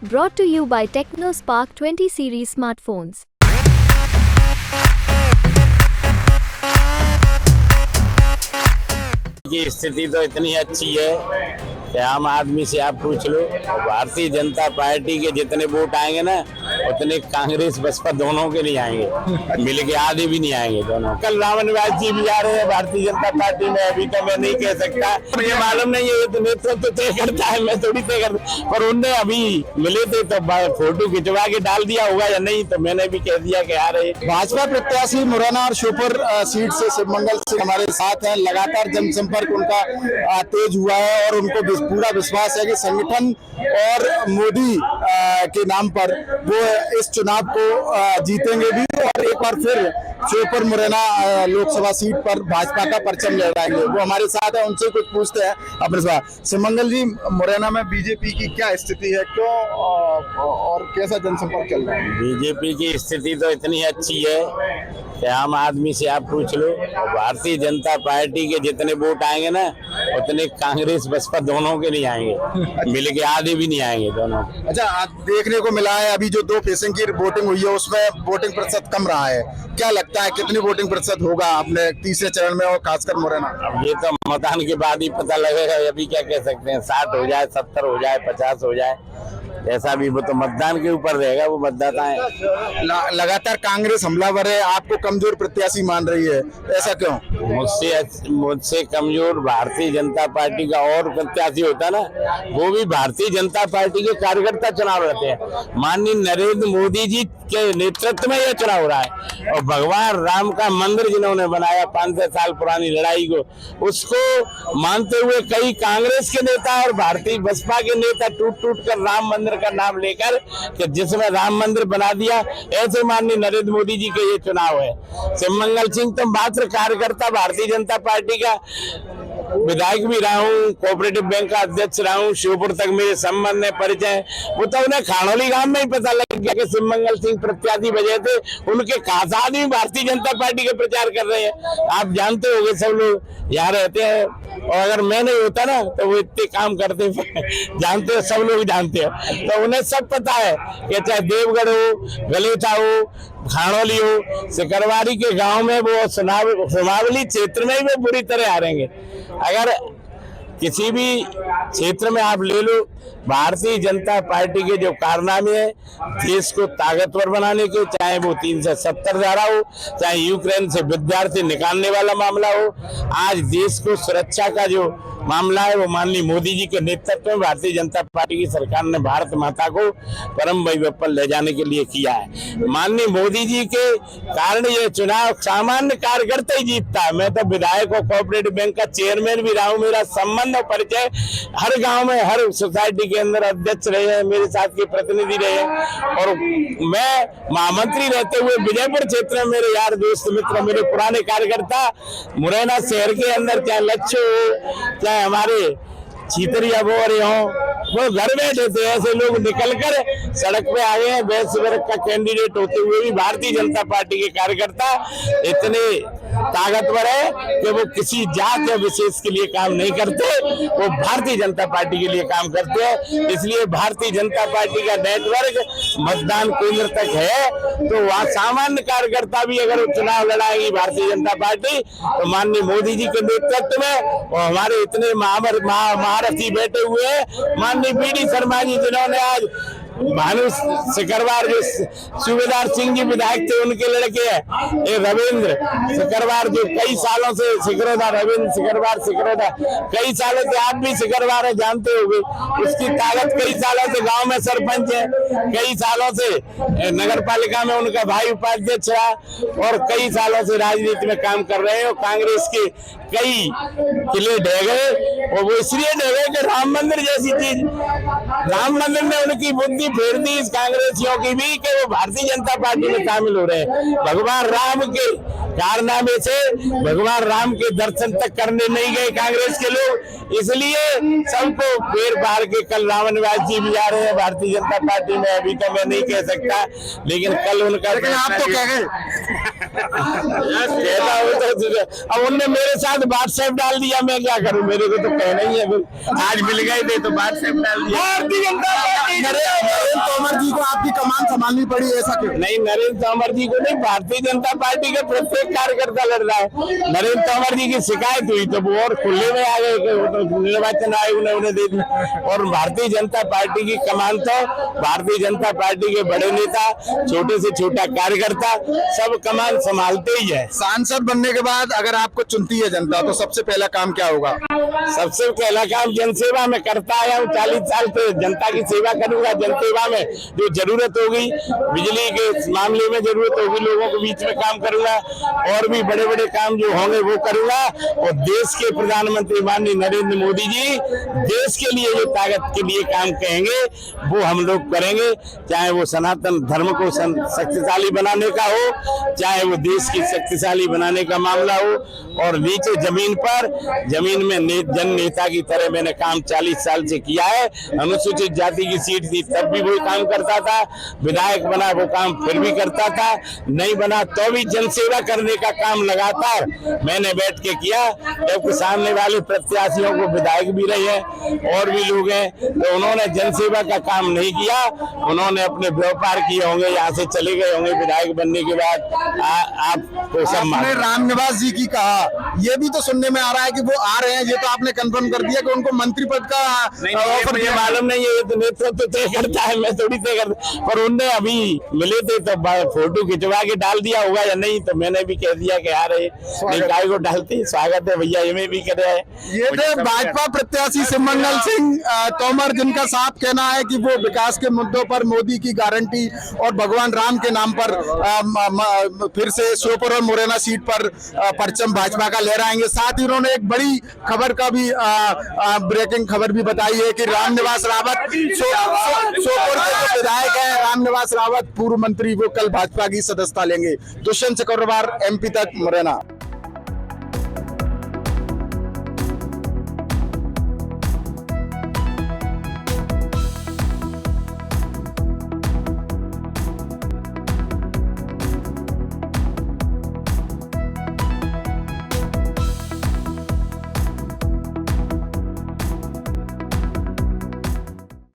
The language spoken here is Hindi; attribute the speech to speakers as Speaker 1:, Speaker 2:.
Speaker 1: Brought to you by TechnoSpark 20 series smartphones.
Speaker 2: की स्थिति तो इतनी अच्छी है कि आम आदमी से आप पूछ लो, भारतीय जनता पार्टी के जितने वोट आएंगे ना उतने कांग्रेस बसपा दोनों के नहीं आएंगे, मिल के आधे भी नहीं आएंगे दोनों। कल रावण निवास जी भी आ रहे हैं भारतीय जनता पार्टी में, अभी तो मैं नहीं कह सकता, मुझे मालूम नहीं है, तो नेतृत्व तो तय करता है, मैं थोड़ी तय करता। पर उनने अभी मिले थे तो फोटो खिंचवा के डाल दिया होगा या नहीं, तो मैंने भी कह दिया कि आ रहे।
Speaker 3: भाजपा प्रत्याशी मुरैना और श्योपुर सीट से शिवमंगल सिंह हमारे साथ हैं। लगातार जनसंपर्क उनका तेज हुआ है और उनको पूरा विश्वास है कि संगठन और मोदी के नाम पर वो इस चुनाव को जीतेंगे भी और एक बार फिर श्योपुर मुरैना लोकसभा सीट पर भाजपा का परचम लहराएंगे। वो हमारे साथ है, उनसे कुछ पूछते हैं अपने साथ। शिवमंगल जी, मुरैना में बीजेपी की क्या स्थिति है, क्यों और कैसा जनसंपर्क चल रहा है?
Speaker 2: बीजेपी की स्थिति तो इतनी अच्छी है कि आम आदमी से आप पूछ लो, भारतीय जनता पार्टी के जितने वोट आएंगे ना उतने कांग्रेस बसपा दोनों के नहीं आएंगे, मिल के आधे भी नहीं आएंगे दोनों।
Speaker 3: अच्छा, आज देखने को मिला है अभी जो 2 फेसिंग की वोटिंग हुई है उसमें वोटिंग प्रतिशत कम रहा है, क्या लगता है कितनी वोटिंग प्रतिशत होगा अपने तीसरे चरण में और खासकर मुरैना?
Speaker 2: अब ये तो मतदान के बाद ही पता लगेगा, अभी क्या कह सकते हैं, 60 हो जाए, 70 हो जाए, 50 हो जाए, ऐसा भी वो तो मतदान के ऊपर रहेगा, वो मतदाता है।
Speaker 3: लगातार कांग्रेस हमलावर है, आपको कमजोर प्रत्याशी मान रही है, ऐसा क्यों?
Speaker 2: मुझसे कमजोर भारतीय जनता पार्टी का और प्रत्याशी होता ना, वो भी भारतीय जनता पार्टी के कार्यकर्ता चुनाव लड़ते हैं। माननीय नरेंद्र मोदी जी के नेतृत्व में यह चुनाव हो रहा है और भगवान राम का मंदिर जिन्होंने बनाया 500 साल पुरानी लड़ाई को, उसको मानते हुए कई कांग्रेस के नेता और भारतीय बसपा के नेता टूट कर राम मंदिर का नाम लेकर कि जिसमें राम मंदिर बना दिया, ऐसे माननीय नरेंद्र मोदी जी के ये चुनाव है। शिवमंगल सिंह तो मात्र कार्यकर्ता भारतीय जनता पार्टी का, विधायक भी रहा हूँ, कोऑपरेटिव बैंक का अध्यक्ष रहा हूँ, श्योपुर तक मेरे संबंध है, परिचय। वो तो उन्हें खानोली गांव में ही पता लग गया कि शिवमंगल सिंह प्रत्याशी बजे थे, उनके खास आदमी भारतीय जनता पार्टी के प्रचार कर रहे हैं। आप जानते होंगे, सब लोग यहाँ रहते हैं और अगर मैं नहीं होता ना तो वो इतने काम करते जानते हो, सब लोग जानते हैं, तो उन्हें सब पता है कि चाहे देवगढ़ हो, गलेचा हो, खानोली हो, सिकरवारी के गांव में वो सुनावली क्षेत्र में ही वो बुरी तरह हारेंगे। अगर किसी भी क्षेत्र में आप ले लो, भारतीय जनता पार्टी के जो कारनामे हैं देश को ताकतवर बनाने के, चाहे वो 370 धारा हो, चाहे यूक्रेन से विद्यार्थी निकालने वाला मामला हो, आज देश को सुरक्षा का जो मामला है वो माननीय मोदी जी के नेतृत्व में भारतीय जनता पार्टी की सरकार ने भारत माता को परम वैभव पर ले जाने के लिए किया है। माननीय मोदी जी के कारण ये चुनाव सामान्य कार्यकर्ता ही जीतता है। मैं तो विधायक और कोऑपरेटिव बैंक का चेयरमैन भी रहा हूँ, मेरा संबंध और परिचय हर गांव में, हर सोसाइटी के अंदर अध्यक्ष रहे हैं, मेरे साथ के प्रतिनिधि रहे हैं और मैं महामंत्री रहते हुए विजयपुर क्षेत्र में मेरे यार दोस्त मित्र, मेरे पुराने कार्यकर्ता मुरैना शहर के अंदर, चाहे लच्छो हो, चाहे हमारे चीतरिया बोरे हो, वो घर बैठे थे, ऐसे लोग निकलकर सड़क पे आए हैं। वैश्य वर्ग का कैंडिडेट होते हुए भी भारतीय जनता पार्टी के कार्यकर्ता इतने ताकतवर है कि वो किसी जात या विशेष के लिए काम नहीं करते, वो भारतीय जनता पार्टी के लिए काम करते हैं। इसलिए भारतीय जनता पार्टी का नेटवर्क मतदान केंद्र तक है, तो वहाँ सामान्य कार्यकर्ता भी अगर चुनाव लड़ाएगी भारतीय जनता पार्टी तो माननीय मोदी जी के नेतृत्व में, और हमारे इतने महारथी बैठे हुए हैं, माननीय बीडी शर्मा जी जिन्होंने आज भानु सिकरवार जो सूबेदार सिंह जी विधायक थे उनके लड़के हैं, ये रविंद्र सिकरवार जो कई सालों से सिकरोदा, रविंद्र सिकरवार सिकरोदा कई सालों से, आप भी सिकरवार है जानते होंगे, उसकी ताकत कई सालों से गांव में सरपंच है, कई सालों से नगर पालिका में उनका भाई उपाध्यक्ष रहा और कई सालों से राजनीति में काम कर रहे हैं और कांग्रेस के कई किले ढह गए और वो इसलिए ढह गए कि राम मंदिर जैसी चीज, राम मंदिर ने उनकी बुद्धि फेर दी इस कांग्रेसियों की भी कि वो भारतीय जनता पार्टी में शामिल हो रहे हैं। भगवान राम के कारनामे से भगवान राम के दर्शन तक करने नहीं गए कांग्रेस के लोग, इसलिए सबको पेड़ बाहर के कल रावण निवास जी भी आ रहे हैं भारतीय जनता पार्टी में। अभी तो मैं नहीं कह सकता, लेकिन कल उनका
Speaker 3: आप तो कह गए।
Speaker 2: कहता हूं तो अब उनने मेरे साथ व्हाट्सएप डाल दिया, मैं क्या करूं, मेरे को तो कहना ही है। आज मिल गए थे तो व्हाट्सएप डाल दिया। भारतीय जनता पार्टी
Speaker 3: नरेंद्र तोमर जी को आपकी कमान संभालनी पड़ी, ऐसा क्यों?
Speaker 2: नहीं, नरेंद्र तोमर जी को नहीं, भारतीय जनता पार्टी के प्रत्येक कार्यकर्ता लड़ रहा है। नरेंद्र तोमर जी की शिकायत हुई तो वो और खुले में आ गए, तो निर्वाचन आयोग ने उन्हें दे दी। और भारतीय जनता पार्टी की कमान तो भारतीय जनता पार्टी के बड़े नेता, छोटे से छोटा कार्यकर्ता सब कमान संभालते ही है।
Speaker 3: सांसद बनने के बाद अगर आपको चुनती है जनता तो सबसे पहला काम क्या होगा?
Speaker 2: सबसे पहला काम जनसेवा में करता आया हूँ 40 साल से, जनता की सेवा करूंगा। जनसेवा में जो जरूरत होगी, बिजली के मामले में जरूरत होगी, लोगों के बीच में काम करूंगा, और भी बड़े बड़े काम जो होंगे वो करूंगा। और देश के प्रधानमंत्री माननीय नरेंद्र मोदी जी देश के लिए जो ताकत के लिए काम कहेंगे वो हम लोग करेंगे, चाहे वो सनातन धर्म को शक्तिशाली बनाने का हो, चाहे वो देश की शक्तिशाली बनाने का मामला हो। और नीचे जमीन में जन नेता की तरह मैंने काम 40 साल से किया है। अनुसूचित जाति की सीट थी तब भी वही काम करता था, विधायक बना वो काम फिर भी करता था, नहीं बना तो भी जनसेवा करने का काम लगातार मैंने बैठ के किया। जबकि सामने वाले प्रत्याशियों को विधायक भी रहे हैं और भी लोग हैं, तो उन्होंने जनसेवा का काम नहीं किया, उन्होंने अपने व्यापार किए होंगे, यहाँ से चले गए होंगे विधायक बनने के बाद। आपको सब
Speaker 3: आपने रामनिवास जी की कहा, ये भी तो सुनने में आ रहा है कि वो आ रहे हैं, ये तो आपने कंफर्म कर दिया कि उनको मंत्री पद का ऑफर दिया।
Speaker 2: मालूम नहीं है, ये तो नेतृत्व तय करता है, मैं थोड़ी तय करता। पर उनने अभी मिले थे तो फोटो खिंचवा के डाल दिया होगा या नहीं, तो मैंने भी कह दिया कि आ रहे नहीं, काय को डालते स्वागत है भैया, ये भी कर रहे हैं।
Speaker 3: ये थे भाजपा प्रत्याशी शिवमंगल सिंह तोमर, जिनका साफ कहना है कि वो विकास के मुद्दों पर मोदी की गारंटी और भगवान राम के नाम पर फिर से श्योपुर और मुरैना सीट पर परचम भाजपा का लहराएंगे। साथ ही उन्होंने एक बड़ी खबर का भी ब्रेकिंग खबर भी बताई है कि रामनिवास रावत श्योपुर के जो विधायक है, रामनिवास रावत पूर्व मंत्री, वो कल भाजपा की सदस्यता लेंगे। दुष्यंत चक्रवर्ती, MP तक, मुरैना।